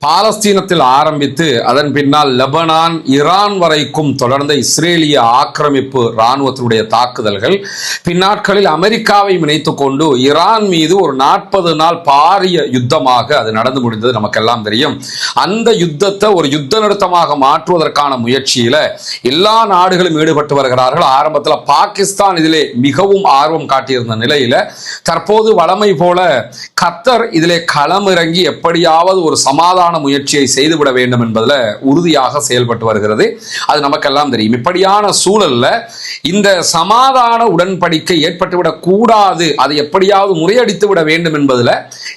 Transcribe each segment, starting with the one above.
பாலஸ்தீனத்தில் ஆரம்பித்து அதன் பின்னால் லெபனான், ஈரான் வரைக்கும் தொடர்ந்த இஸ்ரேலிய ஆக்கிரமிப்பு இராணுவத்தினுடைய தாக்குதல்கள் பின்னாட்களில் அமெரிக்காவை இணைத்துக் கொண்டு ஈரான் மீது ஒரு 40 நாள் பாரிய யுத்தமாக அது நடந்து முடிந்தது நமக்கெல்லாம் தெரியும். அந்த யுத்தத்தை ஒரு யுத்த நிறுத்தமாக மாற்றுவதற்கான முயற்சியில எல்லா நாடுகளும் ஈடுபட்டு வருகிறார்கள். ஆரம்பத்தில் பாகிஸ்தான் இதிலே மிகவும் ஆர்வம் காட்டியிருந்த நிலையில தற்போது வழமை போல கத்தர் இதிலே களமிறங்கி எப்படியாவது ஒரு சமாதான முயற்சியை செய்துவிட வேண்டும் என்பதில் உறுதியாக செயல்பட்டு வருகிறது. அது நமக்கெல்லாம் தெரியும். இப்படியான சூழல்ல இந்த சமாதான உடன்படிக்கை ஏற்பட்டுவிடக் கூடாது, அதை எப்படியாவது முறியடித்து விட வேண்டும் என்பதில்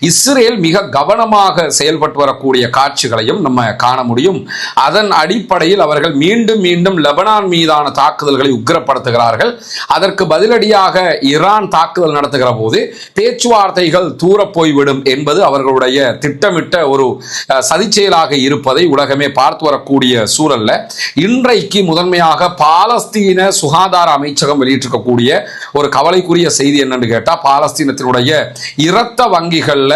இஸ்ரேல் மிக கவனமாக செயல்பட்டு வரக்கூடிய காட்சிகளையும் நம்ம காண முடியும். அதன் அடிப்படையில் அவர்கள் மீண்டும் மீண்டும் லெபனான் மீதான தாக்குதல்களை உக்கிரப்படுத்துகிறார்கள். அதற்கு பதிலடியாக ஈரான் தாக்குதல் நடத்துகிற போது பேச்சுவார்த்தைகள் தூர போய்விடும் என்பது அவர்களுடைய திட்டமிட்ட ஒரு சதிச்செயலாக இருப்பதை உலகமே பார்த்து வரக்கூடிய சூழல்ல இன்றைக்கு முதன்மையாக பாலஸ்தீன சுகாதார அமைச்சகம் வெளியிட்டிருக்கக்கூடிய ஒரு கவலைக்குரிய செய்தி என்னன்னு கேட்டா, பாலஸ்தீனத்தினுடைய இரத்த வங்கிகள்ல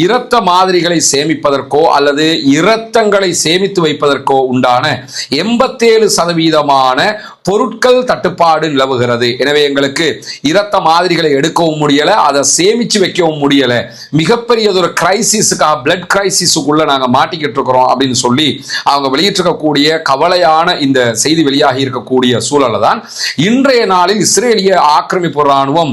இரத்த மாதிரிகளை சேமிப்பதற்கோ அல்லது இரத்தங்களை சேமித்து வைப்பதற்கோ உண்டான 87% பொருட்கள் தட்டுப்பாடு நிலவுகிறது. எனவே எங்களுக்கு இரத்த மாதிரிகளை எடுக்கவும் முடியல, அதை சேமிச்சு வைக்கவும் முடியல, மிகப்பெரியதொரு கிரைசிஸுக்காக பிளட் கிரைசிஸுக்குள்ள நாங்க மாட்டிக்கிட்டு இருக்கிறோம் அப்படின்னு சொல்லி அவங்க வெளியிட்டிருக்கக்கூடிய கவலையான இந்த செய்தி வெளியாகி இருக்கக்கூடிய சூழல தான் இன்றைய நாளில் இஸ்ரேலிய ஆக்கிரமிப்பு இராணுவம்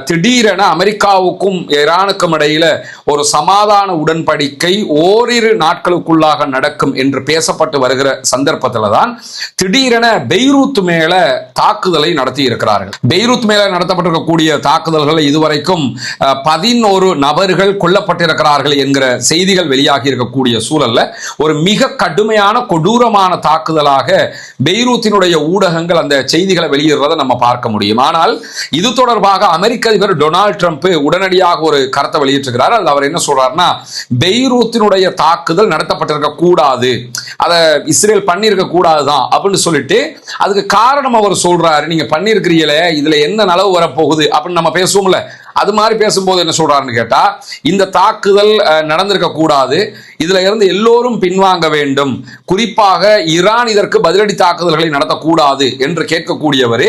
திடீரென அமெரிக்காவுக்கும் ஈரானுக்கும் இடையில ஒரு சமாதான உடன்படிக்கை ஓரிரு நாட்களுக்குள்ளாக நடக்கும் என்று பேசப்பட்டு வருகிற சந்தர்ப்பத்தில் தான் திடீரென பெய்ரூத் மேல தாக்குதலை நடத்தி இருக்கிறார்கள். பெய்ரூத் மேல நடத்தப்பட்டிருக்கக்கூடிய தாக்குதல்கள் இதுவரைக்கும் 11 நபர்கள் கொல்லப்பட்டிருக்கிறார்கள் என்கிற செய்திகள் வெளியாகி இருக்கக்கூடிய சூழல்ல ஒரு மிக கடுமையான கொடூரமான தாக்குதலாக பெய்ரூத்தினுடைய ஊடகங்கள் அந்த செய்திகளை வெளியிடுறதை நம்ம பார்க்க முடியும். ஆனால் இது தொடர்பாக அமெரிக்க அதிபர் டொனால்ட் ட்ரம்ப் உடனடியாக ஒரு கருத்தை வெளியிட்டிருக்கிறார். அது அவர் என்ன சொல்றாருன்னா, பெய்ரூத்தினுடைய தாக்குதல் நடத்தப்பட்டிருக்க கூடாது, அதை இஸ்ரேல் பண்ணியிருக்க கூடாதுதான் அப்படின்னு சொல்லிட்டு அதுக்கு காரணம் அவர் சொல்றாரு. நீங்க பண்ணிருக்கிறீங்களே, இதுல என்ன நலவு வரப்போகுது அப்படின்னு நம்ம பேசுவோம்ல, அது மாதிரி பேசும்போது என்ன சொல்றாருன்னு கேட்டா, இந்த தாக்குதல் நடந்திருக்க கூடாது, இதுல இருந்து எல்லோரும் பின்வாங்க வேண்டும், குறிப்பாக ஈரான் இதற்கு பதிலடி தாக்குதல்களை நடத்தக்கூடாது என்று கேட்கக்கூடியவர்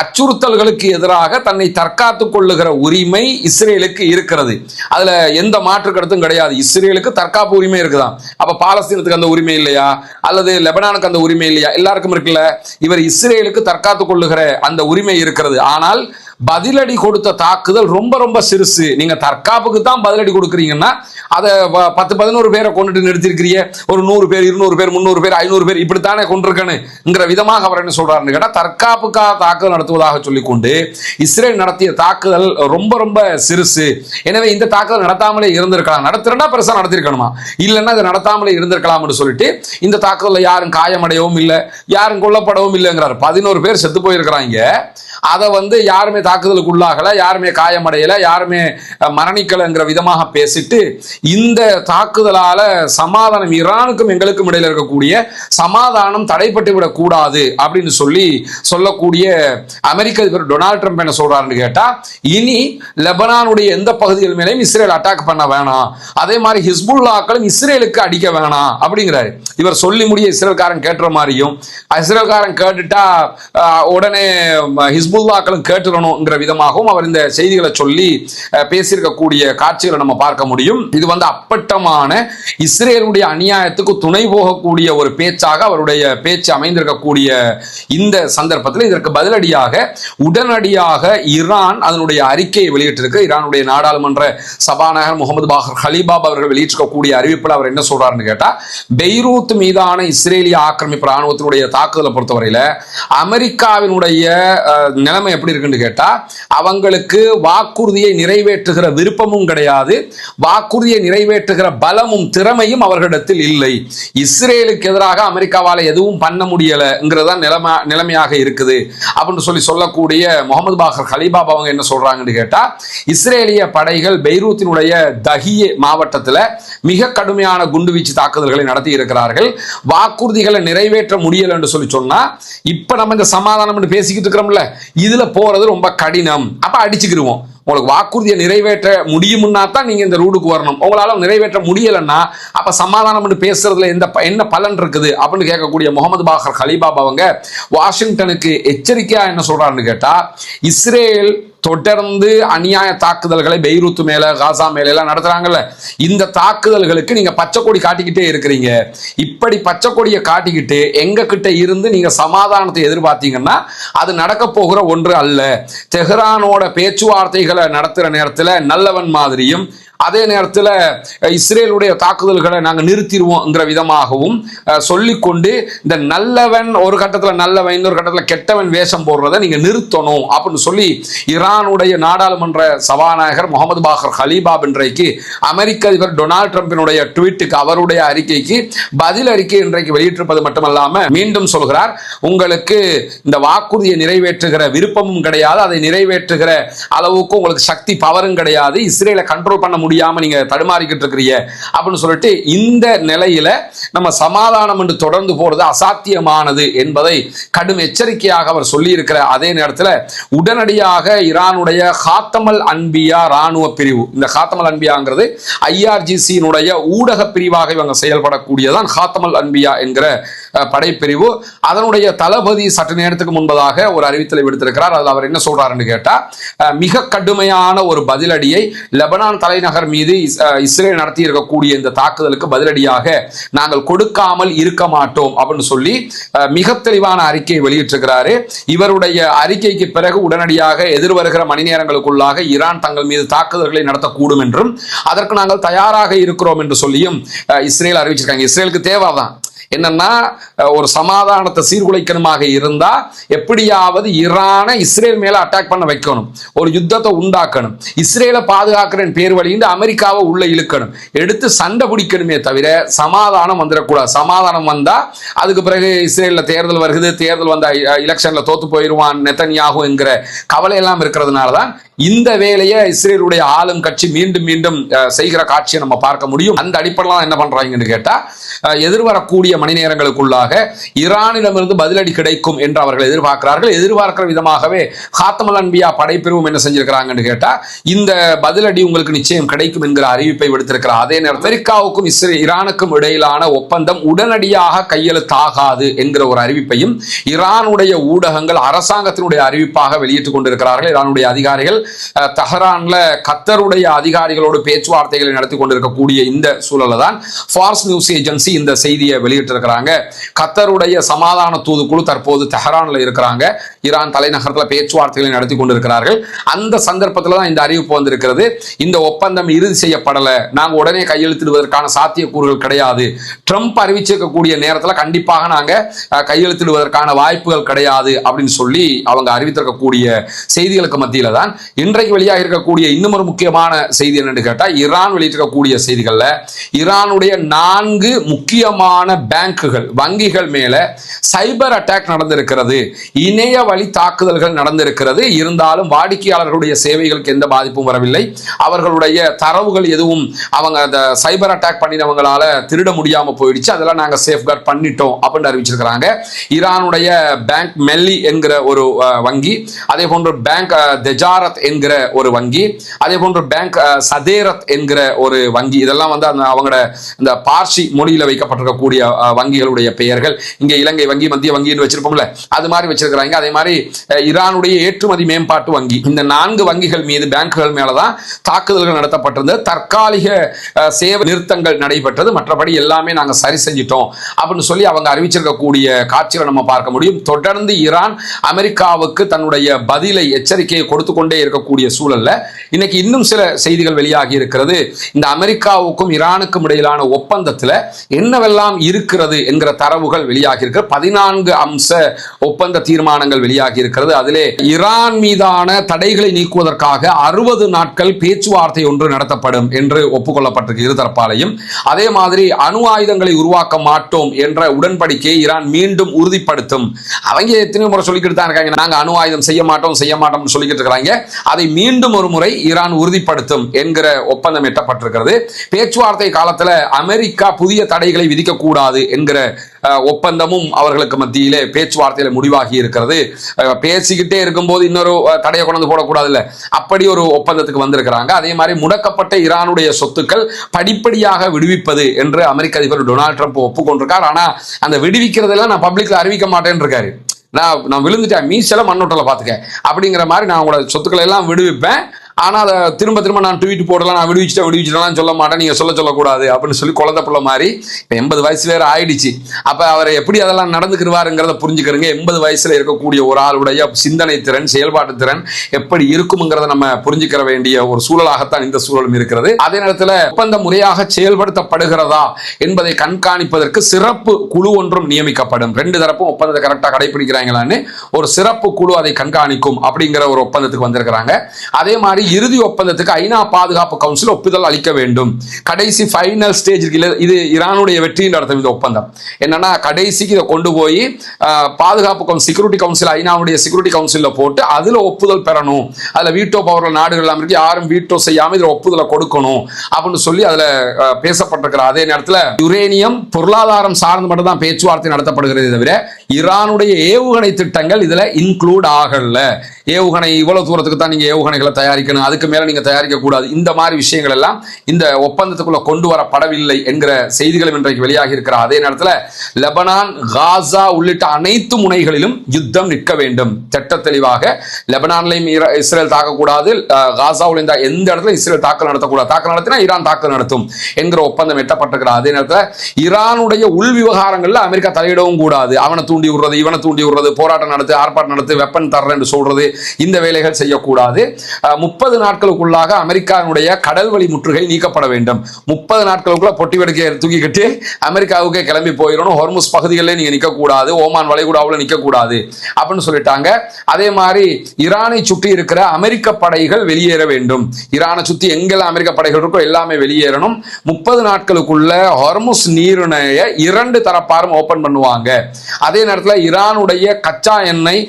அச்சுறுத்தல்களுக்கு எதிராக தன்னை தற்காத்துக் கொள்ளுகிற உரிமை இஸ்ரேலுக்கு இருக்கிறது. அதுல எந்த மாற்று கருத்தும் கிடையாது. இஸ்ரேலுக்கு தற்காப்பு உரிமை இருக்குதான். அப்ப பாலஸ்தீனத்துக்கு அந்த உரிமை இல்லையா, அல்லது லெபனானுக்கு அந்த உரிமை இல்லையா? எல்லாருக்கும் இருக்குல்ல. இவர் இஸ்ரேலுக்கு தற்காத்துக் கொள்ளுகிற அந்த உரிமை இருக்கிறது. ஆனால் பதிலடி கொடுத்த தாக்குதல் ரொம்ப ரொம்ப சிறுசு. நீங்க தற்காப்புக்கு தான் பதிலடி கொடுக்குறீங்கன்னா அதை 10-11 பேரை கொண்டுட்டு நிறுத்திருக்கிறீங்க, ஒரு 100 பேர் 200 பேர் 300 பேர் 500 பேர் இப்படித்தானே கொண்டிருக்கணுங்கிற விதமாக அவர் என்ன சொல்றாருன்னு கேட்டா, தற்காப்புக்காக தாக்குதல் நடத்துவதாக சொல்லிக்கொண்டு இஸ்ரேல் நடத்திய தாக்குதல் ரொம்ப ரொம்ப சிறுசு, எனவே இந்த தாக்குதல் நடத்தாமலே இருந்திருக்கலாம், நடத்துறா பெருசா நடத்திருக்கணுமா, இல்லைன்னா அதை நடத்தாமலே இருந்திருக்கலாம்னு சொல்லிட்டு இந்த தாக்குதலில் யாரும் காயமடையவும் இல்லை, யாரும் கொல்லப்படவும் இல்லைங்கிறார். 11 பேர் செத்து போயிருக்கிறாங்க. அதை யாருமே தாக்குதலுக்கு உள்ளாகல, யாருமே காயமடையல, யாருமே மரணிக்கலைங்கிற விதமாக பேசிட்டு இந்த தாக்குதலால சமாதானம் ஈரானுக்கும் எங்களுக்கும் இடையில இருக்கக்கூடிய சமாதானம் தடைப்பட்டு விடக் கூடாது அப்படின்னு சொல்லக்கூடிய அமெரிக்க அதிபர் டொனால்ட் ட்ரம்ப் என்ன சொல்றாருன்னு கேட்டா, இனி லெபனானுடைய எந்த பகுதிகள் மேலேயும் இஸ்ரேல் அட்டாக் பண்ண வேணாம், அதே மாதிரி ஹிஸ்புல்லாக்களும் இஸ்ரேலுக்கு அடிக்க வேணாம் அப்படிங்கிறாரு. இவர் சொல்லி முடிய இஸ்ரேல்காரன் கேட்டுற மாதிரியும், இஸ்ரேல்காரன் கேட்டுட்டா உடனே ஹிஸ்புல்லாக்களும் கேட்டுறணுங்கிற விதமாகவும் அவர் இந்த செய்திகளை சொல்லி பேசியிருக்கக்கூடிய காட்சிகளை நம்ம பார்க்க முடியும். இது அப்பட்டமான இஸ்ரேலுடைய அநியாயத்துக்கு துணை போகக்கூடிய ஒரு பேச்சாக அவருடைய பேச்சு அமைந்திருக்கக்கூடிய இந்த சந்தர்ப்பத்தில் இதற்கு பதிலடியாக உடனடியாக ஈரான் அதனுடைய அறிக்கையை வெளியிட்டிருக்கு. ஈரானுடைய நாடாளுமன்ற சபாநாயகர் முகமது பாகர் ஹலீபாப் அவர்கள் வெளியிட்டிருக்கக்கூடிய அறிவிப்பில் அவர் என்ன சொல்றாருன்னு கேட்டா, பெய்ரூத் மீதான இஸ்ரேலிய ஆக்கிரமிப்பு ராணுவத்தினுடைய தாக்குதலை பொறுத்தவரையில அமெரிக்காவினுடைய நிலைமை எப்படி இருக்குன்னு கேட்டா, அவங்களுக்கு வாக்குறுதியை நிறைவேற்றுகிற விருப்பமும் கிடையாது, வாக்குறுதியை நிறைவேற்றுகிற பலமும் திறமையும் அவர்களிடத்தில் இல்லை. இஸ்ரேலுக்கு எதிராக அமெரிக்காவால் எதுவும் பண்ண முடியலங்கிறதா நிலைமையாக இருக்குது அப்படின்னு சொல்லக்கூடிய முகமது பாகர் ஹலீபாப் அவங்க என்ன சொல்றாங்கன்னு கேட்டா, இஸ்ரேலிய படைகள் பெய்ரூத்தினுடைய தஹியே மாவட்டத்தில் மிக கடுமையான குண்டுவீச்சு தாக்குதல்களை நடத்தி இருக்கிறார்கள். வாக்குறுதிகளை நிறைவேற்ற முடியல என்று சொன்னா, இப்ப நம்ம இந்த சமாதானம் பேசிக்கிட்டு இருக்கிறோம்ல, இதுல போறது ரொம்ப கடினம், அப்ப அடிச்சுக்கிடுவோம், உங்களுக்கு வாக்குறுதியை நிறைவேற்ற முடியும்னா தான் நீங்க இந்த ரூடுக்கு வரணும். உங்களால நிறைவேற்ற முடியலன்னா அப்ப சமாதானம் பேசுறதுல என்ன பலன் இருக்குது அப்படின்னு கேட்கக்கூடிய முகமது பாகர் கலீபாப் அவங்க வாஷிங்டனுக்கு எச்சரிக்கையா என்ன சொல்றாருன்னு கேட்டா, இஸ்ரேல் தொடர்ந்து அநியாய தாக்குதல்களை பெய்ரூத் மேல, காசா மேல எல்லாம் நடத்துறாங்கல்ல, இந்த தாக்குதல்களுக்கு நீங்க பச்சை கொடி காட்டிக்கிட்டே இருக்கிறீங்க. இப்படி பச்சை கொடியை காட்டிக்கிட்டு எங்க கிட்ட இருந்து நீங்க சமாதானத்தை எதிர்பார்த்தீங்கன்னா அது நடக்க போகிற ஒன்று அல்ல. தெஹ்ரானோட பேச்சுவார்த்தைகளை நடத்துற நேரத்தில் நல்லவன் மாதிரியும், அதே நேரத்தில் இஸ்ரேலுடைய தாக்குதல்களை நாங்கள் நிறுத்திடுவோம்ங்கிற விதமாகவும் சொல்லிக்கொண்டு, இந்த நல்லவன் ஒரு கட்டத்தில் நல்லவன் இன்னொரு கட்டத்தில் கெட்டவன் வேஷம் போடுறதை நீங்க நிறுத்தணும் அப்படின்னு சொல்லி ஈரானுடைய நாடாளுமன்ற சபாநாயகர் முகமது பாகர் கலீபாப் இன்றைக்கு அமெரிக்க அதிபர் டொனால்ட் ட்ரம்பினுடைய ட்வீட்டுக்கு, அவருடைய அறிக்கைக்கு பதில் அறிக்கை இன்றைக்கு வெளியிட்டிருப்பது மட்டுமல்லாம மீண்டும் சொல்கிறார், உங்களுக்கு இந்த வாக்குறுதியை நிறைவேற்றுகிற விருப்பமும் கிடையாது, அதை நிறைவேற்றுகிற அளவுக்கு உங்களுக்கு சக்தி பவரும் கிடையாது, இஸ்ரேலை கண்ட்ரோல் பண்ண முடியாம நீங்க தடுமாறிக்கிட்டு இருக்கிறீங்க அப்படின்னு சொல்லிட்டு, இந்த நிலையில நம்ம சமாதானம் என்று தொடர்ந்து போறது அசாத்தியமானது என்பதை கடும் எச்சரிக்கையாக அவர் சொல்லி இருக்கிற அதே நேரத்தில் உடனடியாக ஈரானுடைய காத்தமல் அன்பியா ராணுவ பிரிவு, இந்த காத்தமல் அன்பியாங்கிறது ஐஆர்ஜிசியினுடைய ஊடக பிரிவாக இவங்க செயல்படக்கூடியதான் காத்தமல் அன்பியா என்கிற படைப்பிரிவு, அதனுடைய தளபதி சற்று நேரத்துக்கு முன்பதாக ஒரு அறிவித்தலை விடுத்திருக்கிறார். அதில் அவர் என்ன சொல்றாருன்னு கேட்டா, மிக கடுமையான ஒரு பதிலடியை லெபனான் தலைநகர் மீது இஸ்ரேல் நடத்தி இருக்கக்கூடிய இந்த தாக்குதலுக்கு பதிலடியாக நாங்கள் கொடுக்காமல் இருக்க மாட்டோம் அப்படின்னு சொல்லி மிக தெளிவான அறிக்கையை வெளியிட்டிருக்கிறாரு. இவருடைய அறிக்கைக்கு பிறகு உடனடியாக எதிர்வருகிற மணி நேரங்களுக்குள்ளாக ஈரான் தங்கள் மீது தாக்குதல்களை நடத்தக்கூடும் என்றும் அதற்கு நாங்கள் தயாராக இருக்கிறோம் என்று சொல்லியும் இஸ்ரேல் அறிவிச்சிருக்காங்க. இஸ்ரேலுக்கு தேவைதான் என்னன்னா, ஒரு சமாதானத்தை சீர்குலைக்கணுமாக இருந்தா எப்படியாவது ஈரானை இஸ்ரேல் மேல அட்டாக் பண்ண வைக்கணும், ஒரு யுத்தத்தை உண்டாக்கணும், இஸ்ரேலை பாதுகாக்கிறேன் பேர் வழிந்து அமெரிக்காவை உள்ள இழுக்கணும், எடுத்து சண்டை பிடிக்கணுமே தவிர சமாதானம் வந்துடக்கூடாது. சமாதானம் வந்தா அதுக்கு பிறகு இஸ்ரேல்ல தேர்தல் வருகிறது, தேர்தல் வந்த எலெக்ஷன்ல தோத்து போயிடுவான் நெத்தன்யாகு என்கிற கவலை எல்லாம் இருக்கிறதுனாலதான் இந்த வேலையை இஸ்ரேலுடைய ஆளும் கட்சி மீண்டும் மீண்டும் செய்கிற காட்சியை நம்ம பார்க்க முடியும். அந்த அடிப்படையில் என்ன பண்றாங்கன்னு கேட்டா, எதிர்வரக்கூடிய மணி நேரங்களுக்குள்ளாக ஈரானிடமிருந்து பதிலடி கிடைக்கும் என்று அவர்கள் எதிர்பார்க்கிறார்கள். எதிர்பார்க்கிற விதமாகவே காத்தமல் அன்பியா படைப்பிரிவும் என்ன செஞ்சிருக்கிறாங்கன்னு கேட்டா, இந்த பதிலடி உங்களுக்கு நிச்சயம் கிடைக்கும் என்கிற அறிவிப்பை விடுத்திருக்கிறார். அதே நேரத்தில் அமெரிக்காவுக்கும் ஈரானுக்கும் இடையிலான ஒப்பந்தம் உடனடியாக கையெழுத்தாகாது என்கிற ஒரு அறிவிப்பையும் ஈரானுடைய ஊடகங்கள் அரசாங்கத்தினுடைய அறிவிப்பாக வெளியிட்டுக் கொண்டிருக்கிறார்கள். ஈரானுடைய அதிகாரிகள் தெஹ்ரான்ல கத்தருடைய அதிகாரிகளோடு பேச்சுவார்த்தைகளை நடத்தி கொண்டிருக்கக்கூடிய இந்த சூழல தான் ஃபார்ஸ் நியூஸ் ஏஜென்சி இந்த செய்தியை வெளியிட்டிருக்கிறாங்க. கத்தருடைய சமாதான தூதுக்குழு தற்போது தெஹ்ரான்ல இருக்கிறாங்க, ஈரான் தலைநகரத்தில் பேச்சுவார்த்தைகளை நடத்தி கொண்டிருக்கிறார்கள். அந்த சந்தர்ப்பத்தில் தான் இந்த அறிவிப்பு வந்திருக்கிறது. இந்த ஒப்பந்தம் இறுதி செய்யப்படல, நாங்க உடனே கையெழுத்திடுவதற்கான சாத்தியக்கூறுகள் கிடையாது, ட்ரம்ப் அறிவிச்சிருக்கக்கூடிய நேரத்தில் கண்டிப்பாக நாங்க கையெழுத்திடுவதற்கான வாய்ப்புகள் கிடையாது அப்படின்னு சொல்லி அவங்க அறிவித்திருக்கக்கூடிய செய்திகளுக்கு மத்தியில தான் இன்றைக்கு வெளியாக இருக்கக்கூடிய இன்னும் ஒரு முக்கியமான செய்தி என்னன்னு கேட்டா, ஈரான் வெளியிட்டிருக்கக்கூடிய செய்திகள்ல ஈரானுடைய 4 முக்கியமான பேங்குகள், வங்கிகள் மேல சைபர் அட்டாக் நடந்திருக்கிறது, இணைய வழி தாக்குதல்கள் நடந்திருக்கிறது. இருந்தாலும் வாடிக்கையாளர்களுடைய சேவைகளுக்கு எந்த பாதிப்பும் வரவில்லை, அவர்களுடைய தரவுகள் எதுவும் அவங்க அந்த சைபர் அட்டாக் பண்ணினவங்களால திருட முடியாம போயிடுச்சு, அதெல்லாம் நாங்க சேஃப்கார்ட் பண்ணிட்டோம் அப்படின்னு அறிவிச்சிருக்கிறாங்க. ஈரானுடைய பேங்க் மெல்லி என்கிற ஒரு வங்கி, அதே போன்று பேங்க் தெஜாரத் என்கிற ஒரு வங்கி, அதே போன்று பேங்க் சதேரத் என்கிற ஒரு வங்கி, இதெல்லாம் வந்து அவங்களோட இந்த பார்சி மொழியில வைக்கப்பட்டிருக்கக்கூடிய வங்கிகளுடைய பெயர்கள். இங்க இலங்கை வங்கி, மத்திய வங்கி வச்சிருப்போம்ல, அது மாதிரி வச்சிருக்கிறாங்க. அதே மாதிரி ஈரானுடைய ஏற்றுமதி மேம்பாட்டு வங்கி, இந்த 4 வங்கிகள் மீது, பேங்குகள் மேலதான் தாக்குதல்கள் நடத்தப்பட்டிருந்தது. தற்காலிக சேவை நிறுத்தங்கள் நடைபெற்றது, மற்றபடி எல்லாமே நாங்க சரி செஞ்சிட்டோம் அப்படின்னு சொல்லி அவங்க அறிவிச்சிருக்கக்கூடிய காட்சிகளை நம்ம பார்க்க முடியும். தொடர்ந்து ஈரான் அமெரிக்காவுக்கு தன்னுடைய பதிலை, எச்சரிக்கையை கொடுத்து கொண்டே இருக்கக்கூடிய சூழல்ல இன்னைக்கு இன்னும் சில செய்திகள் வெளியாகி இருக்கிறது. இந்த அமெரிக்காவுக்கும் ஈரானுக்கும் இடையிலான ஒப்பந்தத்தில் என்னவெல்லாம் இருக்கிறது என்கிற தரவுகள் வெளியாகி இருக்கிறது. 14 அம்ச ஒப்பந்த தீர்மானங்கள் வெளியாகி இருக்கிறது. அதிலே ஈரான் மீதான தடைகளை நீக்குவதற்காக 60 நாட்கள் பேச்சுவார்த்தை ஒன்று நடத்தப்படும் என்று ஒப்புக்கொள்ளப்பட்டிருக்கு இருதரப்பாலையும். அதே மாதிரி அணு ஆயுதங்களை உருவாக்க மாட்டோம் என்ற உடன்படிக்கையை ஈரான் மீண்டும் உறுதிப்படுத்தும். அவங்க எத்தனை முறை சொல்லிக்கிட்டு தான் இருக்காங்க, நாங்க அணு ஆயுதம் செய்ய மாட்டோம் சொல்லிக்கிட்டு இருக்கிறாங்க. அதை மீண்டும் ஒரு முறை ஈரான் உறுதிப்படுத்தும் என்கிற ஒப்பந்தம் எட்டப்பட்டிருக்கிறது. பேச்சுவார்த்தை காலத்தில் அமெரிக்கா புதிய தடைகளை விதிக்க கூடாது என்கிற ஒப்பந்தமும் அவர்களுக்கு மத்தியிலே பேச்சுவார்த்தையில முடிவாகி இருக்கிறது. பேசிக்கிட்டே இருக்கும்போது இன்னொரு தடையை கொண்டு போடக்கூடாது இல்ல, அப்படி ஒரு ஒப்பந்தத்துக்கு வந்திருக்கிறாங்க. அதே மாதிரி முடக்கப்பட்ட ஈரானுடைய சொத்துக்கள் படிப்படியாக விடுவிப்பது என்று அமெரிக்க அதிபர் டொனால்ட் ட்ரம்ப் ஒப்புக்கொண்டிருக்கார். ஆனா அந்த விடுவிக்கிறதெல்லாம் நான் பப்ளிக்ல அறிவிக்க மாட்டேன்னு இருக்காரு. நான் விழுந்துட்டேன், மீசல மண்ணோட்டல பாத்துக்க அப்படிங்கிற மாதிரி நான் உங்களோட சொத்துக்களை எல்லாம் விடுவிப்பேன், ஆனா அதை திரும்ப திரும்ப நான் ட்வீட் போடலாம், நான் விடுவிச்சிட்டேன் சொல்ல மாட்டேன், நீங்க சொல்லக்கூடாது அப்படின்னு சொல்லி குழந்தை பிள்ளை மாதிரி. இப்போ 80 வயசு வேற ஆயிடுச்சு. அப்ப அவர் எப்படி அதெல்லாம் நடந்துக்கிடுவாருங்கிறத புரிஞ்சுக்கிறங்க. 80 வயசுல இருக்கக்கூடிய ஒரு ஆளுடைய சிந்தனை திறன், செயல்பாட்டு திறன் எப்படி இருக்கும்ங்கிறத நம்ம புரிஞ்சுக்கிற வேண்டிய ஒரு சூழலாகத்தான் இந்த சூழலும் இருக்கிறது. அதே நேரத்தில் ஒப்பந்தம் முறையாக செயல்படுத்தப்படுகிறதா என்பதை கண்காணிப்பதற்கு சிறப்பு குழு ஒன்றும் நியமிக்கப்படும். 2 தரப்பும் ஒப்பந்தத்தை கரெக்டா கடைபிடிக்கிறாங்களான்னு ஒரு சிறப்பு குழு அதை கண்காணிக்கும் அப்படிங்கிற ஒரு ஒப்பந்தத்துக்கு வந்திருக்கிறாங்க. அதே மாதிரி இறுதி ஒப்பந்தத்துக்கு ஐநா பாதுகாப்பு கவுன்சில் ஒப்புதல் அளிக்க வேண்டும். கடைசி ஃபைனல் ஸ்டேஜ் இது ஈரானுடைய வெற்றியின் அர்த்தம். இந்த ஒப்பந்தம் என்னன்னா கடைசிக்கு இதை கொண்டு போய் பாதுகாப்பு செக்யூரிட்டி கவுன்சில், ஐநாவுடைய செக்யூரிட்டி கவுன்சில்ல போட்டு அதுல ஒப்புதல் பெறணும். அதுல வீட்டோ பவர் நாடுகள் எல்லாம் இருக்கு, யாரும் வீட்டோ செய்யாம இதுல ஒப்புதலை கொடுக்கணும் அப்படின்னு சொல்லி அதுல பேசப்பட்டிருக்கிற. அதே நேரத்தில் யுரேனியம் பொருளாதாரம் சார்ந்து மட்டும் தான் பேச்சுவார்த்தை நடத்தப்படுகிறது தவிர ஈரானுடைய ஏவுகணை திட்டங்கள் இதுல இன்க்ளூட் ஆகல. ஏவுகணை இவ்வளவு தூரத்துக்கு தான் நீங்க ஏவுகணைகளை தயாரிக்கணும், அதுக்கு மேல நீங்க தயாரிக்க கூடாது, இந்த மாதிரி விஷயங்கள் எல்லாம் இந்த ஒப்பந்தத்துக்குள்ள கொண்டு வரப்படவில்லை என்கிற செய்திகளும் இன்றைக்கு வெளியாகி இருக்கிற. அதே நேரத்தில் லெபனான், காசா உள்ளிட்ட அனைத்து முனைகளிலும் யுத்தம் நிற்க வேண்டும். திட்ட தெளிவாக லெபனான்லையும் இஸ்ரேல் தாக்கக்கூடாது, காசாவில் எந்த இடத்துல இஸ்ரேல் தாக்கல் நடத்தக்கூடாது, தாக்கல் நடத்தினா ஈரான் தாக்கல் நடத்தும் என்கிற ஒப்பந்தம் எட்டப்பட்டிருக்கிறது. அதே நேரத்தில் ஈரானுடைய உள் விவகாரங்கள்ல அமெரிக்கா தலையிடவும் கூடாது. அவனை தூண்டி விடுறது, இவனை தூண்டி விடுறது, போராட்டம் நடத்து, ஆர்ப்பாட்டம் நடத்து, வெப்பன் தர்றேன் என்று சொல்றது, இந்த வேலைகள் செய்யக்கூடாது. 30 நாட்களுக்குள்ளாக அமெரிக்காவுடைய கடல் வழி முற்றுகை நீக்கப்பட வேண்டும். 30 நாட்களுக்குள்ள பொட்டி வெடுக்க தூக்கி கட்டி அமெரிக்காவுக்கு கிளம்பி போயிடணும். ஹொர்முஸ் பகுதிகளில் நீங்க நிக்க கூடாது, ஓமான் வளைகுடாவில் நிக்க கூடாது அப்படின்னு சொல்லிட்டாங்க. அதே மாதிரி ஈரானை சுற்றி இருக்கிற அமெரிக்க படைகள் வெளியேற வேண்டும். ஈரானை சுற்றி எங்கெல்லாம் அமெரிக்க படைகள் இருக்கோ எல்லாமே வெளியேறணும். 30 நாட்களுக்குள்ள ஹொர்முஸ் நீரிணையை 2 தரப்பாரும் ஓபன் பண்ணுவாங்க. அதே நேரத்தில் ஈரானுடைய கச்சா எண்ணெய்,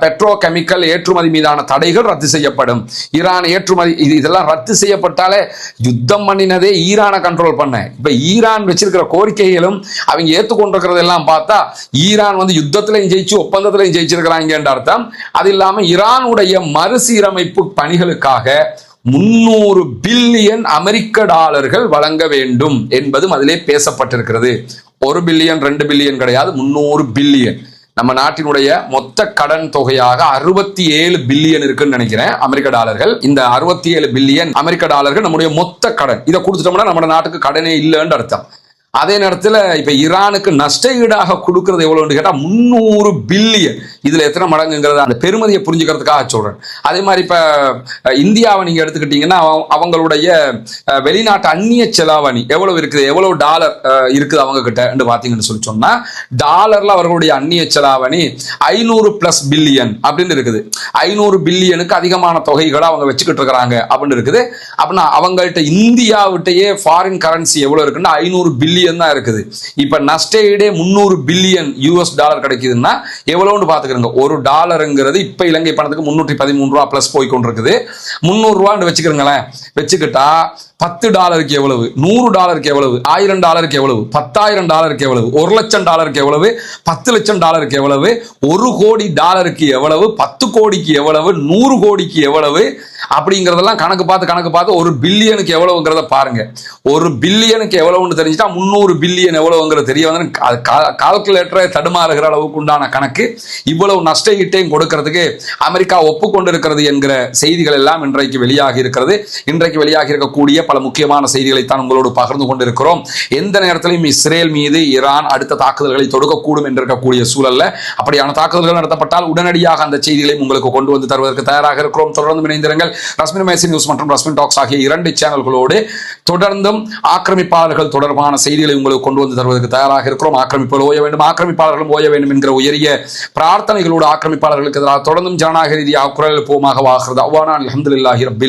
பெட்ரோ கெமிக்கல் ஏற்றுமதி மீதான தடைகள் ரத்து செய்யப்படும். ஈரான் ஏற்றுமதி இதெல்லாம் ரத்து செய்யப்பட்டாலே யுத்தம் பண்ணினதே ஈரானை கண்ட்ரோல் பண்ண. இப்ப ஈரான் வச்சிருக்கிற கோரிக்கைகளும் அவங்க ஏற்றுக்கொண்டிருக்கிறது எல்லாம் பார்த்தா ஈரான் யுத்தத்திலையும் ஜெயிச்சு ஒப்பந்தத்திலையும் ஜெயிச்சிருக்கிறாங்க என்ற அர்த்தம். அது இல்லாம ஈரானுடைய மறுசீரமைப்பு பணிகளுக்காக 300 பில்லியன் அமெரிக்க டாலர்கள் வழங்க வேண்டும் என்பதும் அதிலே பேசப்பட்டிருக்கிறது. 1 பில்லியன் 2 பில்லியன் கிடையாது, 300 பில்லியன். நம்ம நாட்டினுடைய மொத்த கடன் தொகையாக 67 பில்லியன் இருக்குன்னு நினைக்கிறேன் அமெரிக்க டாலர்கள். இந்த 67 பில்லியன் அமெரிக்க டாலர்கள் நம்முடைய மொத்த கடன். இதை கொடுத்துட்டோம்னா நம்ம நாட்டுக்கு கடனே இல்லைன்னு அர்த்தம். அதே நேரத்தில் இப்ப ஈரானுக்கு நஷ்ட ஈடாக கொடுக்கிறது எவ்வளவுன்னு கேட்டா 300 பில்லியன். இதுல எத்தனை மடங்குங்கிறத அந்த பெருமதியை புரிஞ்சுக்கிறதுக்காக சொல்றேன். அதே மாதிரி இப்ப இந்தியாவை நீங்க எடுத்துக்கிட்டீங்கன்னா அவங்களுடைய வெளிநாட்டு அந்நிய செலாவணி எவ்வளவு இருக்குது, எவ்வளவு டாலர் இருக்குது அவங்க கிட்ட பாத்தீங்கன்னு சொல்லி சொன்னா டாலர்ல அவர்களுடைய அந்நிய செலாவணி 500+ பில்லியன் அப்படின்னு இருக்குது. 500 பில்லியனுக்கு அதிகமான தொகைகளை அவங்க வச்சுக்கிட்டு இருக்கிறாங்க அப்படின்னு இருக்குது. அப்படின்னா அவங்கள்ட்ட இந்தியாவிட்டையே ஃபாரின் கரன்சி எவ்வளவு இருக்குன்னா 500 பில்லியன் தான் இருக்குது. இப்ப நஷ்ட ஈடே 300 பில்லியன் US டாலர் கிடைக்குதுன்னா எவ்வளவுன்னு பாத்துக்கிறோங்க. ஒரு டாலருங்கிறது இப்ப இலங்கை பணத்துக்கு 313 ரூபா பிளஸ் போய் கொண்டிருக்குது. 300 ரூபான்னு வச்சுக்கிறீங்களேன். வச்சுக்கிட்டா 10 டாலருக்கு எவ்வளவு, 100 டாலருக்கு எவ்வளவு, 1000 டாலருக்கு எவ்வளவு, 10,000 டாலருக்கு எவ்வளவு, 1 லட்சம் டாலருக்கு எவ்வளவு, 10 லட்சம் டாலருக்கு எவ்வளவு, 1 கோடி டாலருக்கு எவ்வளவு, 10 கோடிக்கு எவ்வளவு, 100 கோடிக்கு எவ்வளவு அப்படிங்கறதெல்லாம் கணக்கு பார்த்து 1 பில்லியனுக்கு எவ்வளவுங்கிறத பாருங்க. 1 பில்லியனுக்கு எவ்வளவுன்னு தெரிஞ்சுட்டா 300 பில்லியன் எவ்வளவுங்கிறது தெரிய வந்து கால்குலேட்டரை தடுமாறுகிற அளவுக்கு உண்டான கணக்கு. இவ்வளவு நஷ்ட ஈட்டையும் கொடுக்கிறதுக்கு அமெரிக்கா ஒப்புக்கொண்டிருக்கிறது என்கிற செய்திகள் எல்லாம் இன்றைக்கு வெளியாகி இருக்கிறது. இன்றைக்கு வெளியாகி இருக்கக்கூடிய பல முக்கியமான செய்திகளை தான் உங்களோடு பகிர்ந்து கொண்டிருக்கிறோம். எந்த நேரத்திலும் இஸ்ரேல் மீது ஈரான் அடுத்த தாக்குதல்களை தொடுக்கக்கூடும் என்று இருக்கக்கூடிய சூழல்ல அப்படியான தாக்குதல்கள் நடத்தப்பட்டால் உடனடியாக அந்த செய்திகளை உங்களுக்கு கொண்டு வந்து தருவதற்கு தயாராக இருக்கிறோம். தொடர்ந்து இணைந்திருங்கள். ரஸ்மின் மேசி நியூஸ் மற்றும் ரஸ்மின் டாக்ஸ் ஆகிய 2 சேனல்களோடு தொடர்ந்தும் ஆக்கிரமிப்பாளர்கள் தொடர்பான செய்திகளை உங்களுக்கு கொண்டு வந்து தருவதற்கு தயாராக இருக்கிறோம். ஆக்கிரமிப்புகள் ஓய வேண்டும், ஆக்கிரமிப்பாளர்களும் ஓய வேண்டும் என்கிற உயரிய பிரார்த்தனைகளோடு ஆக்கிரமிப்பாளர்களுக்கு எதிராக தொடர்ந்தும் ஜனநாயக ரீதியாக குரல் போமாக வாகிறது. அல்ஹம்துலில்லாஹி ரப்பில்